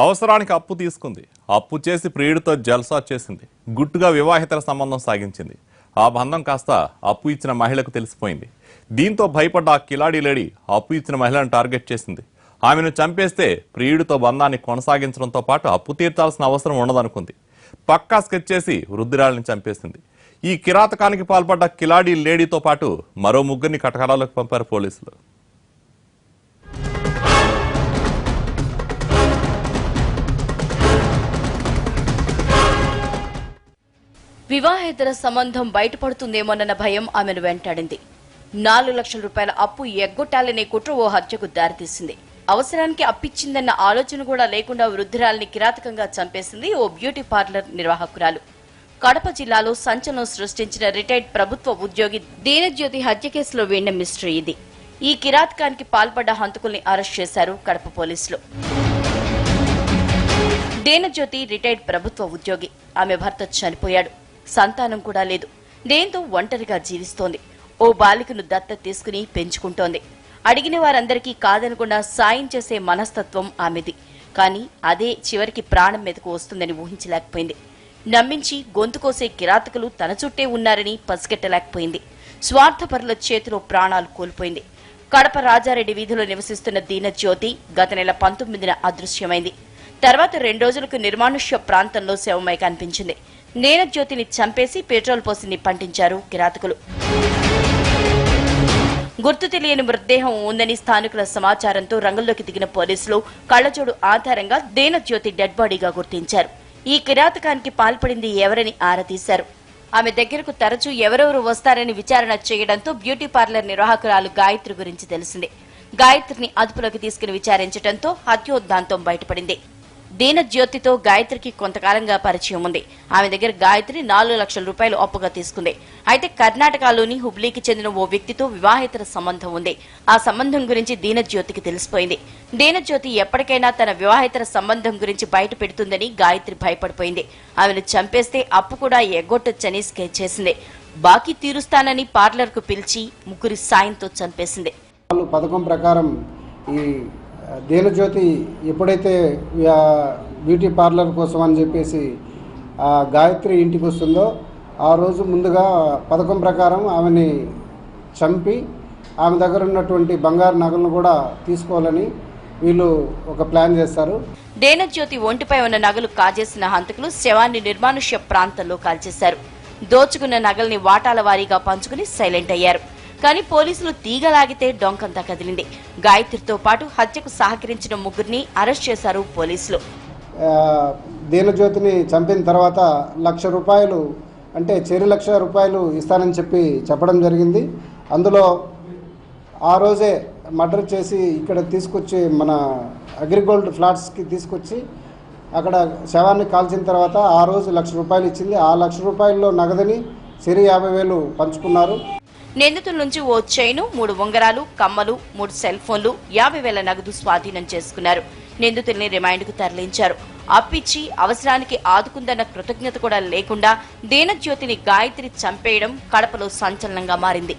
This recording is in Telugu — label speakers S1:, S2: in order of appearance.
S1: అవసరానికి అప్పు తీసుకుంది. అప్పు చేసి ప్రియుడితో జల్సా చేసింది. గుట్టుగా వివాహితర సంబంధం సాగించింది. ఆ బంధం కాస్త అప్పు ఇచ్చిన మహిళకు తెలిసిపోయింది. దీంతో భయపడ్డ ఆ కిలాడీ లేడీ అప్పు ఇచ్చిన మహిళను టార్గెట్ చేసింది. ఆమెను చంపేస్తే ప్రియుడితో బంధాన్ని కొనసాగించడంతో పాటు అప్పు తీర్చాల్సిన అవసరం ఉండదనుకుంది. పక్కా స్కెచ్ చేసి వృద్ధురాలిని చంపేసింది. ఈ కిరాతకానికి పాల్పడ్డ కిలాడీ లేడీతో పాటు మరో ముగ్గురిని కటకరాలోకి పంపారు పోలీసులు.
S2: వివాహేతర సంబంధం బయటపడుతుందేమోనన్న భయం ఆమెను వెంటాడింది. 4 లక్షల రూపాయల అప్పు ఎగ్గొట్టాలనే కుట్ర ఓ హత్యకు దారితీసింది. అవసరానికి అప్పిచ్చిందన్న ఆలోచన కూడా లేకుండా వృద్ధురాలిని కిరాతకంగా చంపేసింది ఓ బ్యూటీ పార్లర్ నిర్వాహకురాలు. కడప జిల్లాలో సంచలనం సృష్టించిన రిటైర్డ్ ప్రభుత్వ ఉద్యోగి దీనజ్యోతి హత్య కేసులో వీడిన మిస్టరీ ఇది. ఈ కిరాతకానికి పాల్పడ్డ హంతకుల్ని అరెస్ట్ చేశారు కడప పోలీసులు. దీనజ్యోతి రిటైర్డ్ ప్రభుత్వ ఉద్యోగి. ఆమె భర్త చనిపోయాడు. సంతానం కూడా లేదు. దేంతో ఒంటరిగా జీవిస్తోంది. ఓ బాలికను దత్తత తీసుకుని పెంచుకుంటోంది. అడిగిన వారందరికీ కాదనకుండా సాయం చేసే మనస్తత్వం ఆమెది. కానీ అదే చివరికి ప్రాణం మీదకు వస్తుందని ఊహించలేకపోయింది. నమ్మించి గొంతుకోసే కిరాతకులు తన చుట్టే ఉన్నారని పసిగట్టలేకపోయింది. స్వార్థపరుల చేతిలో ప్రాణాలు కోల్పోయింది. కడప రాజారెడ్డి వీధిలో నివసిస్తున్న దీనజ్యోతి గత నెల 19న అదృశ్యమైంది. తర్వాత 2 రోజులకు నిర్మానుష్య ప్రాంతంలో శవమై కనిపించింది. దీనజ్యోతిని చంపేసి పెట్రోల్ పోసి నిప్పంటించారు కిరాతకులు. గుర్తు తెలియని మృతదేహం ఉందని స్థానికుల సమాచారంతో రంగంలోకి దిగిన పోలీసులు కళ్లజోడు ఆధారంగా దీనజ్యోతి డెడ్ బాడీగా గుర్తించారు. ఈ కిరాతకానికి పాల్పడింది ఎవరని ఆరా తీశారు. ఆమె దగ్గరకు తరచూ ఎవరెవరు వస్తారని విచారణ చేయడంతో బ్యూటీ పార్లర్ నిర్వాహకురాలు గాయత్రి గురించి తెలిసింది. గాయత్రిని అదుపులోకి తీసుకుని విచారించడంతో హత్యోద్ధాంతం బయటపడింది. దీనజ్యోతితో గాయత్రికి కొంతకాలంగా పరిచయం ఉంది. ఆమె దగ్గర గాయత్రి 4 లక్షల రూపాయలు అప్పుగా తీసుకుంది. అయితే కర్ణాటకలోని హుబ్లీకి చెందిన ఓ వ్యక్తితో వివాహేతర సంబంధం ఉంది. ఆ సంబంధం గురించి దీనజ్యోతికి తెలిసిపోయింది. దీనజ్యోతి ఎప్పటికైనా తన వివాహేతర సంబంధం గురించి బయట పెడుతుందని గాయత్రి భయపడిపోయింది. ఆమెను చంపేస్తే అప్పు కూడా ఎగ్గొట్టొచ్చని స్కెచ్ చేసింది. బాకీ తీరుస్తానని పార్లర్ కు పిలిచి ముగ్గురి సాయంతో చంపేసింది.
S3: పథకం ప్రకారం ఈ దీనజ్యోతి ఎప్పుడైతే బ్యూటీ పార్లర్ కోసం అని చెప్పేసి గాయత్రి ఇంటికి వస్తుందో ఆ రోజు ముందుగా పథకం ప్రకారం ఆమెని చంపి ఆమె దగ్గర ఉన్నటువంటి బంగారు నగలను కూడా తీసుకోవాలని వీళ్ళు ఒక ప్లాన్ చేస్తారు.
S2: దీనజ్యోతి ఒంటిపై ఉన్న నగలు కాజేసిన హంతకులు శవాన్ని నిర్మానుష్య ప్రాంతంలో కాల్చేశారు. దోచుకున్న నగల్ని వాటాల వారీగా పంచుకుని సైలెంట్ అయ్యారు. కానీ పోలీసులు తీగలాగితే డొంకంతా కదిలింది. గాయత్రితో పాటు హత్యకు సహకరించిన ముగ్గురిని అరెస్ట్ చేశారు పోలీసులు.
S3: దీనజ్యోతిని చంపిన తర్వాత 1 లక్ష రూపాయలు అంటే 1 లక్ష రూపాయలు ఇస్తానని చెప్పడం జరిగింది. అందులో ఆ రోజే మర్డర్ చేసి ఇక్కడ తీసుకొచ్చి మన అగ్రిగోల్డ్ ఫ్లాట్స్కి తీసుకొచ్చి అక్కడ శవాన్ని కాల్చిన తర్వాత ఆ రోజు 1 లక్ష రూపాయలు ఇచ్చింది. ఆ 1 లక్ష రూపాయల్లో నగదని 50,000 పంచుకున్నారు.
S2: నిందితుల నుంచి ఓ చైను, 3 ఉంగరాలు, కమ్మలు, 3 సెల్ ఫోన్లు, 50,000 నగదు స్వాధీనం చేసుకున్నారు. నిందితుల్ని రిమాండ్కు తరలించారు. అప్పిచ్చి అవసరానికి ఆదుకుందన్న కృతజ్ఞత కూడా లేకుండా దీనజ్యోతిని గాయత్రి చంపేయడం కడపలో సంచలనంగా మారింది.